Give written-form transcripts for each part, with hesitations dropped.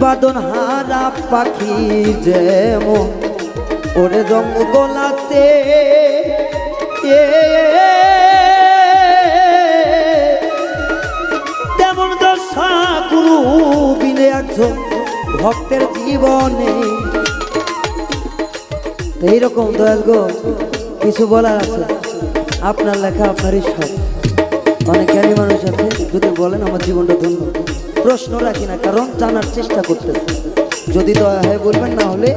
বাদন হারা পাখি যেমন ওরে জঙ্গলাতে তেমন দশা গুরু বিনে একজন ভক্তের জীবনে। এইরকম দয়াল গো কিছু বলার আছে, আপনার লেখা আপনারই সব। অনেক জ্ঞানী মানুষ আছে, যদি বলেন আমার জীবনটা ধন্য। প্রশ্ন রাখি না, কারণ জানার চেষ্টা করতেছে। যদি দয়া হয় বলবেন, না হলে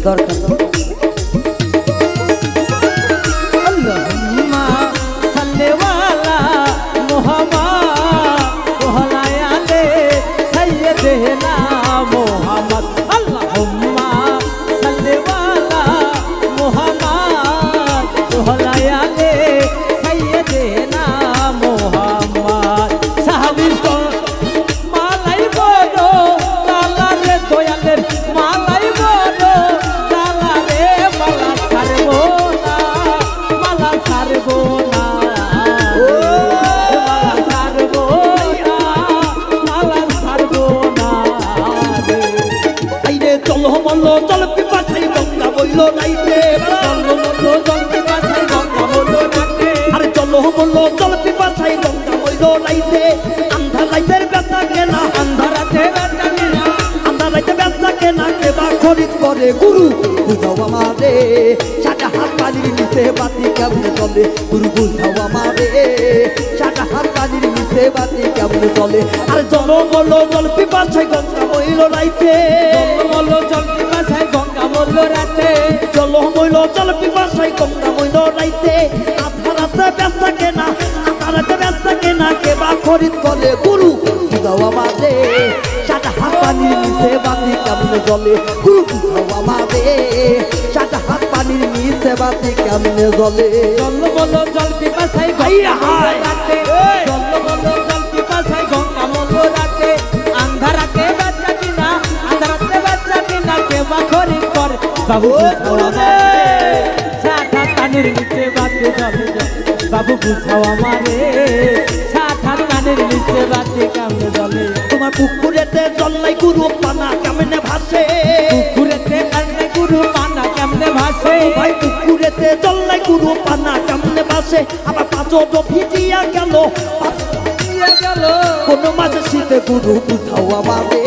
দরকার নেই। আল্লাহুম্মা সাল্লি আলা মুহাম্মাদ ওয়া আলা সাইয়্যিদিনা মুহাম্মদ। আল্লাহুম্মা সাল্লি আলা মুহাম্মাদ ওয়া আলা সাইয়্যিদিনা মুহাম্মদ। সাহাবীর তো মালাই বড় কালা রে দয়ালের মালাই বড় কালা রে মালা ছাড়বো না, মালা ছাড়বো না, মালা ছাড়বো না, মালা ছাড়বো না রে। আইরে চলো মল্ল চল পিপাসাই গঙ্গা বইল নাইতে, চলো মল্ল চল পিপাসাই গঙ্গা বইল নাইতে, আরে চলো মল্ল চল পিপাসাই গঙ্গা বইল নাইতে। আন্ধার রাইতের ব্যথা কেনা, আন্ধারাতে বেচা কিনা, আন্ধার রাইতে ব্যথা কেনা কেবা খরিদ করে গুরু বুঝাও আমারে। সাদা হাত পানির নিচে বাতি কেমনে চলে গুরু বুঝাও আমারে। সাদা হাত পানির নিচে বাতি কেমনে চলে। আর চল মল্ল চল পিপাসাই গঙ্গা বইল নাইতে, চলো মল্ল চল পিপাসাই গঙ্গা বইল রাতে, চলো মইল চল পিপাসাই গঙ্গা বইল নাইতে। আধারাতে ব্যথা কেনা, আধারাতে ব্যথা কেনা কেবা খরিদ করে গুরু বুঝাও আমারে। সাদা হাত পানির নিচে বাতি কেমনে জ্বলে গুরু বুঝাও আমারে। সাদা হাত পানির নিচে বাতি কেমনে জ্বলে। চলো মল্ল চল পিপাসাই গঙ্গা বইল রাতে, চলো মল্ল চল পিপাসাই গঙ্গা বইল রাতে। আন্ধারাতে বেচা কিনা, আন্ধারাতে বেচা কিনা কেবা খরিদ করে বাবু বুঝাও আমারে। সাদা কানের নিচে বাতি জ্বলে বাবু বুঝাও আমারে। সাদা কানের নিচে বাতি কেমনে জ্বলে। তোমার পুকুরেতে জল্লাই গুরু পানা কেমনে ভাসে। পুকুরেতে কান্নে গুরু পানা কেমনে ভাসে। ভাই পুকুরেতে জল্লাই গুরু পানা কেমনে ভাসে। আবার পাঁচও ভিজিয়া গেল গেল কোন মাঝে শীতে গুরু বুঝাও আমারে।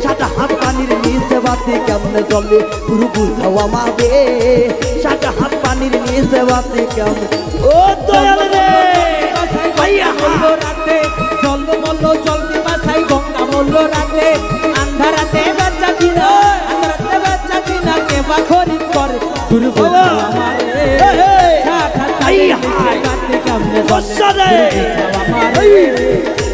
সাদা হাত পানির নিচে বাতি কেমনে জ্বলে গুরু বুঝাও আমারে। সাদা হাত পানির নিচে বাতি কেমনে। ও দয়াল রে ভাইয়া মল্ল রাতে, চল মল্ল চল পিপাসাই গঙ্গা মল্ল রাতে। আন্ধারাতে বেচা কিনা, আন্ধারাতে বেচা কিনা কেবা খরিদ করে গুরু বুঝাও আমারে। সাদা কানের নিচে বাতি কেমনে জ্বলে আমারে।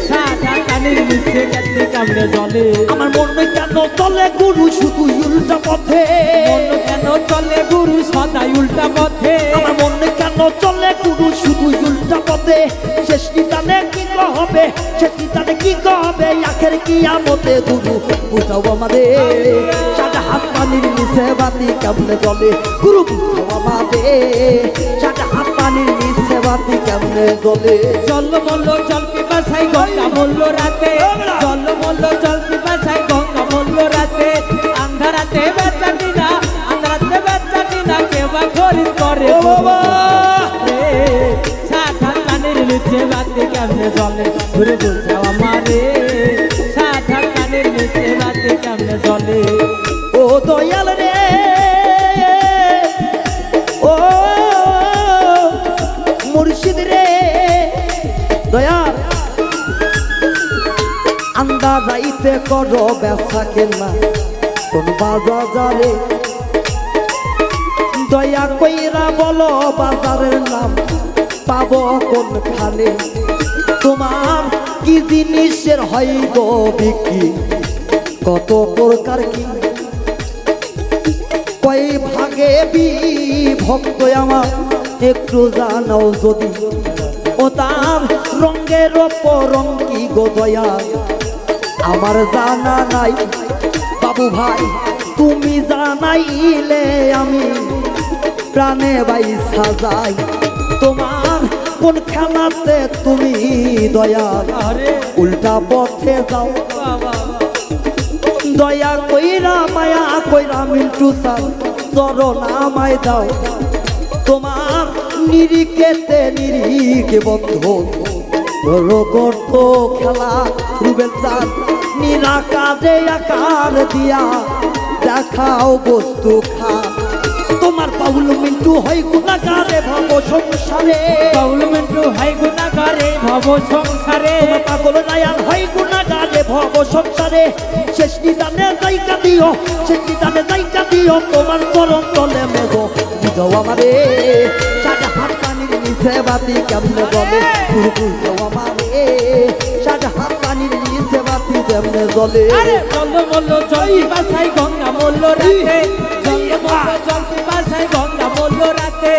সাদা কানের নিচে বাতি কেমনে জ্বলে। আমার মনে কেন চলে গুরু শুধু উল্টা পথে। মন কেন চলে গুরু সদাই উল্টা পথে। আমার মনে কেন চলে গুরু শুধু উল্টা পথে। শেষ নিদানে কি হবে, শেষ নিদানে কি হবে আখের কিয়ামতে গুরু বুঝাও আমাদের। সাদা হাত পানির নিচে বাতি কেমনে জ্বলে গুরু বুঝাও আমাদের। সাদা হাত পানির নিচে বাতি কেমনে জ্বলে। চল মল্ল চল পিপাসাই গঙ্গা মল্ল রাতে, চল মল্ল চল পিপাসাই গঙ্গা মল্ল রাতে। আন্ধারাতে বেচা কিনা, আন্ধারাতে বেচা কিনা কেবা খরিদ করে বাবা। সাদা কানের নিচে বাতি কেমনে জ্বলে ঘুরে বুঝাও আমারে। সাদা কানের নিচে বাতি কেমনে জ্বলে। ও দয়াল রে ও মুর্শিদ রে দয়াল। আন্দাজাইতে করো ব্যবসা কেনা কোন বাজারে। দয়া কইরা বলো বাজারের নাম পাবো কোন খানে। তোমার কি জিনিসের হয় গো বিক্রি, কত প্রকার কি কয় ভাগে বিভক্ত আমার একটু জানাও যদি। ও তার রঙের রং কি গো দয়া আমার জানা নাই। বাবু ভাই তুমি জানাইলে আমি প্রাণে বাই সাজাই। তোমার কোন খেলাতে তুমি দয়া আরে উল্টা পথে যাও। দয়া কইরা মায়া কইরা মিন্টু স্যার চরণ আমায় দাও তোমার নিরিকেতে নিরিকে বন্ধ ধরো করত খেলা রুবেল স্যার নিরাকারে আকার দিয়া দেখাও বস্তু খা তোমার বাউল মিন্টু হয় গুণাগারে ভব সংসারে বাউল মিন্টু হাই গুণাগারে ভব সংসারে তোমার পাগল রায়ান হয় গুণাগারে ভব সংসারে শেষ নিদানে জায়গা দিও শেষ নিদানে জায়গা দিও তোমার চরণ তলে মেঘ বুঝাও আমারে সাদা হাত পানির নিচে বাতি কেমনে বলে বুঝাও আমারে সাদা হাত পানির নিচে বাতি কেমনে জ্বলে আরে জল মল্ল জল পিপাসায় গঙ্গা মল্ল রাতে জল মল্ল জল পিপাসায় গঙ্গা মল্ল রাতে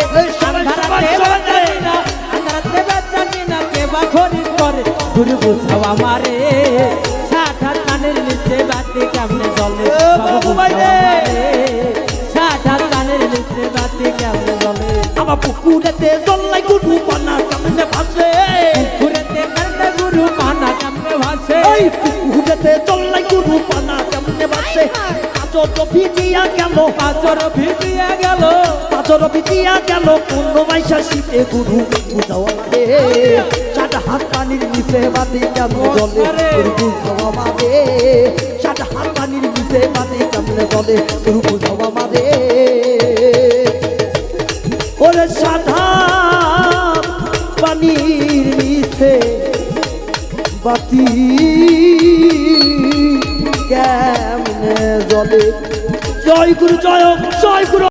আন্ধারাতে বাচ্চা কিনা কে বা খরিদ করে গুরু বুঝাও আমারে সাদা কানের নিচে বাতি কেমনে জ্বলে বাবু বুঝাও আমারে সাদা কানের নিচে বাতি কেমনে জ্বলে আমার পুকুরেতে জল্লাই গুরু পানা কেমনে ভাসে পুকুরেতে কান্দা গুরু পানা কেমনে ভাসে এই পুকুরেতে জল্লাই গুরু পানা কেমনে ভাসে আচর ভিজিয়া গেল পাঁচর ভিজিয়া গেল পাচর ভিজিয়া গেল কোন মাইশা শীতে গুরু বুঝাও আমারে সাদা হাত পানির নিচে বাতি কেমনে জ্বলে গুরু বুঝাও আমারে সাদা হাত পানির নিচে বাতি কেমনে জ্বলে গুরু বুঝাও আমারে ওরে সাদা পানির নিচে বাতি কেমনে জ্বলে জয় গুরু জয় হোক, জয় গুরু।